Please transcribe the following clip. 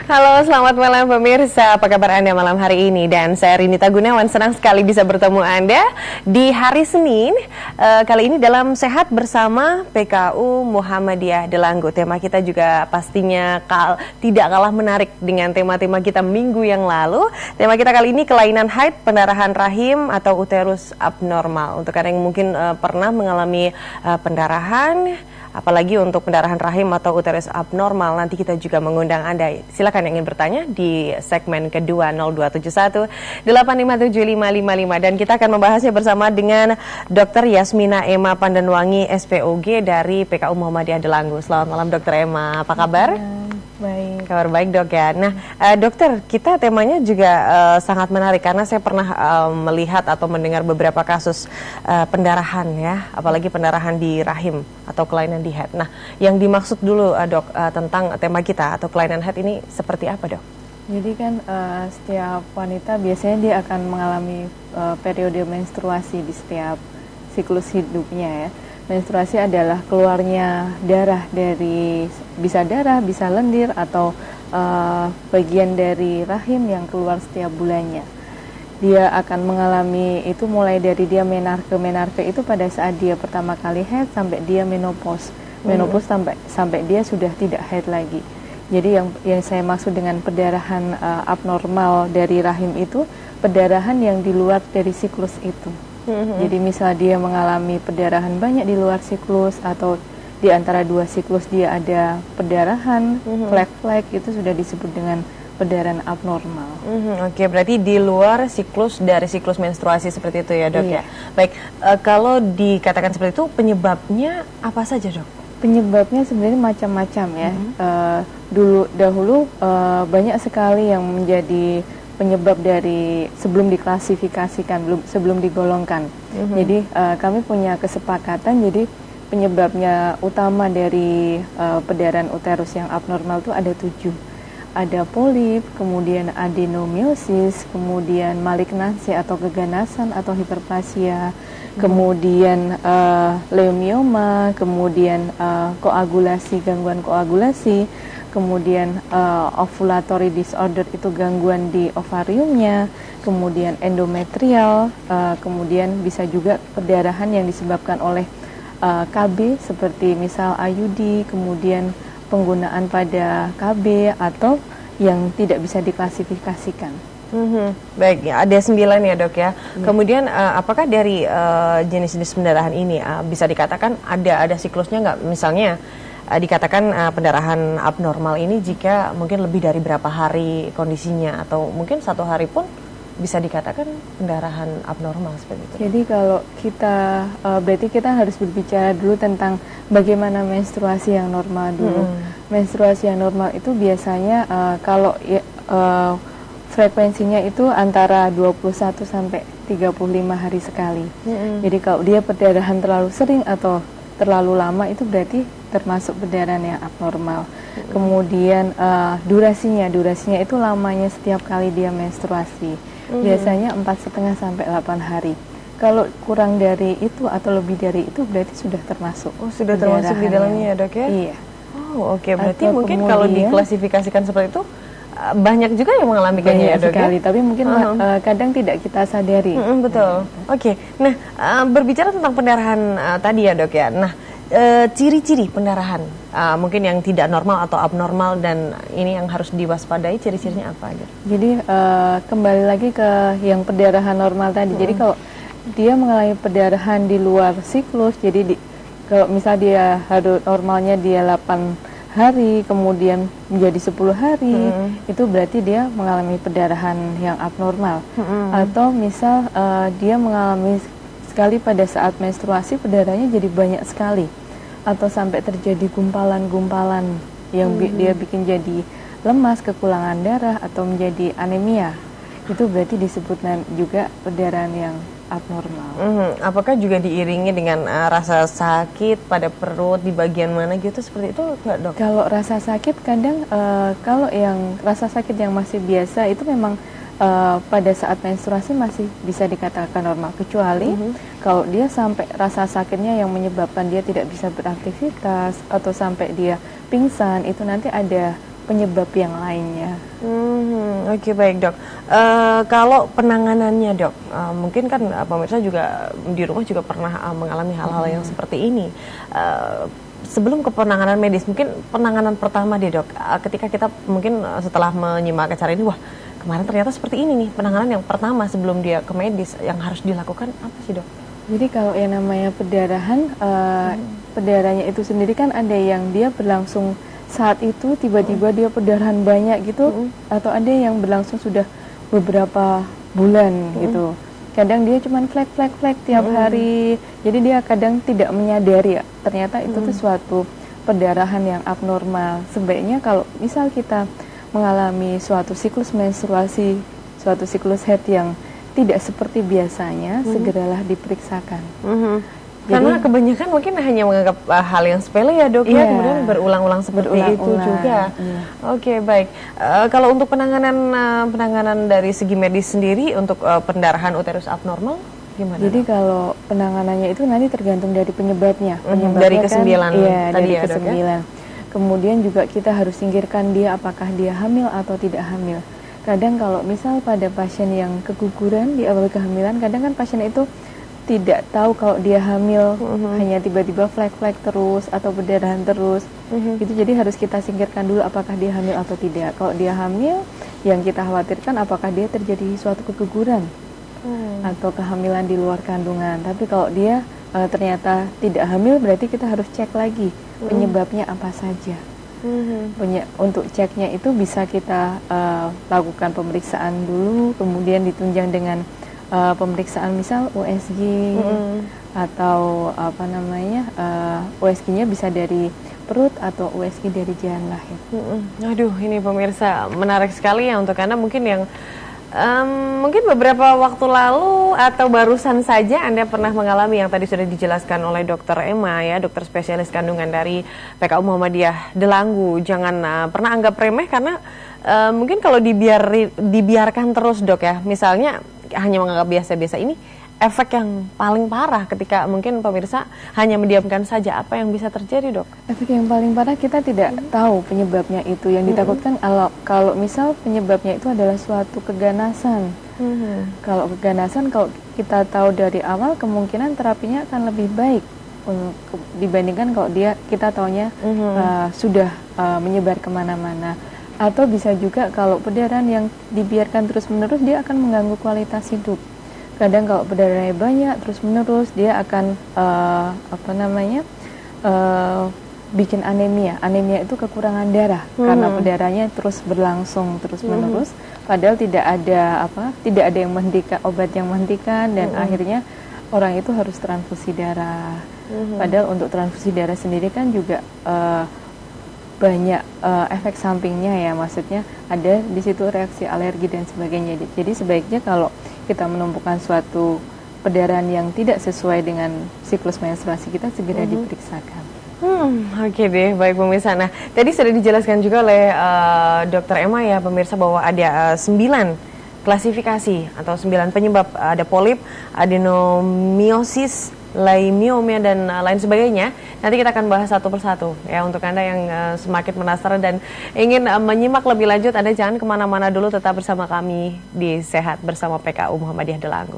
Halo, selamat malam pemirsa. Apa kabar Anda malam hari ini? Dan saya Rinita Gunawan, senang sekali bisa bertemu Anda di hari Senin. Kali ini dalam Sehat Bersama PKU Muhammadiyah Delanggu. Tema kita juga pastinya tidak kalah menarik dengan tema-tema kita minggu yang lalu. Tema kita kali ini kelainan haid, pendarahan rahim atau uterus abnormal. Untuk Anda yang mungkin pernah mengalami pendarahan, apalagi untuk pendarahan rahim atau uterus abnormal, nanti kita juga mengundang Anda. Silakan yang ingin bertanya di segmen kedua 0271 8575555 dan kita akan membahasnya bersama dengan Dr. Yasmina Emma Pandanwangi SPOG dari PKU Muhammadiyah Delanggu. Selamat malam Dr. Emma, apa kabar? Baik. Kabar baik dok ya. Nah dokter, kita temanya juga sangat menarik karena saya pernah melihat atau mendengar beberapa kasus pendarahan ya, apalagi pendarahan di rahim atau kelainan di head. Nah yang dimaksud dulu dok tentang tema kita atau kelainan head ini seperti apa dok? Jadi kan setiap wanita biasanya dia akan mengalami periode menstruasi di setiap siklus hidupnya ya. Menstruasi adalah keluarnya darah dari, bisa lendir atau bagian dari rahim yang keluar setiap bulannya. Dia akan mengalami itu mulai dari dia menarke itu pada saat dia pertama kali haid sampai dia menopause. Menopause sampai dia sudah tidak haid lagi. Jadi yang saya maksud dengan pendarahan abnormal dari rahim itu pendarahan yang di luar dari siklus itu. Jadi misal dia mengalami pendarahan banyak di luar siklus atau di antara dua siklus dia ada pendarahan, flek-flek, itu sudah disebut dengan pendarahan abnormal. Oke, berarti di luar siklus dari siklus menstruasi seperti itu ya dok ya. Baik, kalau dikatakan seperti itu penyebabnya apa saja dok? Penyebabnya sebenarnya macam-macam ya. Dahulu banyak sekali yang menjadi penyebab dari sebelum diklasifikasikan, sebelum digolongkan. Jadi kami punya kesepakatan, jadi penyebabnya utama dari pendarahan uterus yang abnormal itu ada 7. Ada polip, kemudian adenomiosis, kemudian malignansi atau keganasan atau hiperplasia, kemudian leukemioma, kemudian koagulasi, gangguan koagulasi, kemudian ovulatory disorder itu gangguan di ovariumnya, kemudian endometrial, kemudian bisa juga pendarahan yang disebabkan oleh KB seperti misal IUD, kemudian penggunaan pada KB atau yang tidak bisa diklasifikasikan. Baik, ya, ada 9 ya dok ya. Kemudian apakah dari jenis-jenis pendarahan ini bisa dikatakan ada siklusnya nggak? Misalnya dikatakan pendarahan abnormal ini jika mungkin lebih dari berapa hari kondisinya atau mungkin 1 hari pun bisa dikatakan pendarahan abnormal seperti itu. Jadi kalau kita berarti kita harus berbicara dulu tentang bagaimana menstruasi yang normal dulu. Menstruasi yang normal itu biasanya kalau frekuensinya itu antara 21 sampai 35 hari sekali. Jadi kalau dia pendarahan terlalu sering atau terlalu lama itu berarti termasuk pendarahan yang abnormal. Kemudian durasinya itu lamanya setiap kali dia menstruasi. Biasanya 4,5 sampai 8 hari. Kalau kurang dari itu atau lebih dari itu berarti sudah termasuk. Oh, sudah termasuk di dalamnya ya dok ya? Iya. Oh oke, berarti mungkin kalau diklasifikasikan seperti itu banyak juga yang mengalami kayaknya ya dok sekali, tapi mungkin kadang tidak kita sadari. Betul. Oke. Nah, berbicara tentang pendarahan tadi ya dok ya. Nah, ciri-ciri pendarahan mungkin yang tidak normal atau abnormal dan ini yang harus diwaspadai, ciri-cirinya apa aja? Jadi kembali lagi ke yang pendarahan normal tadi. Jadi kalau dia mengalami pendarahan di luar siklus, jadi kalau misal dia normalnya dia 8 hari, kemudian menjadi 10 hari, itu berarti dia mengalami pendarahan yang abnormal. Atau misal dia mengalami sekali pada saat menstruasi pendarahannya jadi banyak sekali, atau sampai terjadi gumpalan-gumpalan yang dia bikin jadi lemas, kekurangan darah, atau menjadi anemia. Itu berarti disebut juga pendarahan yang abnormal. Apakah juga diiringi dengan rasa sakit pada perut di bagian mana gitu, seperti itu nggak dok? Kalau rasa sakit kadang kalau yang rasa sakit yang masih biasa itu memang pada saat menstruasi masih bisa dikatakan normal, kecuali kalau dia sampai rasa sakitnya yang menyebabkan dia tidak bisa beraktivitas atau sampai dia pingsan, itu nanti ada penyebab yang lainnya. Oke, baik dok. Kalau penanganannya dok, mungkin kan pemirsa juga di rumah juga pernah mengalami hal-hal yang seperti ini. Sebelum ke penanganan medis, mungkin penanganan pertama deh dok, ketika kita mungkin setelah menyimak acara ini, wah kemarin ternyata seperti ini nih, penanganan yang pertama sebelum dia ke medis yang harus dilakukan apa sih dok? Jadi kalau yang namanya perdarahan, perdarahannya itu sendiri kan ada yang dia berlangsung saat itu tiba-tiba dia perdarahan banyak gitu, atau ada yang berlangsung sudah beberapa bulan gitu. Kadang dia cuma flek tiap hari, jadi dia kadang tidak menyadari ya, ternyata itu tuh suatu perdarahan yang abnormal. Sebaiknya kalau misal kita mengalami suatu siklus menstruasi, suatu siklus haid yang tidak seperti biasanya, segeralah diperiksakan. Karena kebanyakan mungkin hanya menganggap hal yang sepele ya dok, ya kemudian berulang-ulang seperti itu juga. Oke, baik. Kalau untuk penanganan dari segi medis sendiri untuk pendarahan uterus abnormal gimana? Jadi kalau penanganannya itu nanti tergantung dari penyebabnya. Dari kesembilan kan, tadi dari ya dok ya? Kemudian juga kita harus singkirkan dia apakah dia hamil atau tidak hamil. Kadang kalau misal pada pasien yang keguguran di awal kehamilan, kadang kan pasien itu tidak tahu kalau dia hamil, hanya tiba-tiba flek terus atau berdarahan terus. Itu jadi harus kita singkirkan dulu apakah dia hamil atau tidak. Kalau dia hamil, yang kita khawatirkan apakah dia terjadi suatu keguguran atau kehamilan di luar kandungan. Tapi kalau dia ternyata tidak hamil, berarti kita harus cek lagi penyebabnya apa saja. Untuk ceknya itu bisa kita lakukan pemeriksaan dulu, kemudian ditunjang dengan pemeriksaan misal USG atau apa namanya, USG-nya bisa dari perut atau USG dari jalan lahir. Aduh, ini pemirsa menarik sekali ya untuk Anda mungkin yang mungkin beberapa waktu lalu atau barusan saja Anda pernah mengalami yang tadi sudah dijelaskan oleh Dokter Emma ya, dokter spesialis kandungan dari PKU Muhammadiyah Delanggu. Jangan pernah anggap remeh karena mungkin kalau dibiarkan terus dok ya, misalnya hanya menganggap biasa-biasa, ini efek yang paling parah ketika mungkin pemirsa hanya mendiamkan saja. Apa yang bisa terjadi dok? Efek yang paling parah kita tidak tahu penyebabnya itu. Yang ditakutkan kalau misal penyebabnya itu adalah suatu keganasan. Kalau keganasan, kalau kita tahu dari awal, kemungkinan terapinya akan lebih baik dibandingkan kalau kita taunya sudah menyebar kemana-mana. Atau bisa juga kalau perdarahan yang dibiarkan terus-menerus, dia akan mengganggu kualitas hidup. Kadang kalau perdarahannya banyak terus-menerus, dia akan bikin anemia. Anemia itu kekurangan darah karena perdarahannya terus berlangsung terus-menerus. Padahal tidak ada yang menghentikan, obat yang menghentikan, dan akhirnya orang itu harus transfusi darah. Padahal untuk transfusi darah sendiri kan juga banyak efek sampingnya ya, maksudnya ada di situ reaksi alergi dan sebagainya. Jadi sebaiknya kalau kita menemukan suatu perdarahan yang tidak sesuai dengan siklus menstruasi kita, segera diperiksakan. Oke deh, baik pemirsa. Nah, tadi sudah dijelaskan juga oleh Dokter Emma ya pemirsa bahwa ada 9 klasifikasi atau 9 penyebab, ada polip, adenomiosis, leukemia dan lain sebagainya. Nanti kita akan bahas satu persatu ya. Untuk Anda yang semakin penasaran dan ingin menyimak lebih lanjut, Anda jangan kemana-mana dulu, tetap bersama kami di Sehat Bersama PKU Muhammadiyah Delanggu.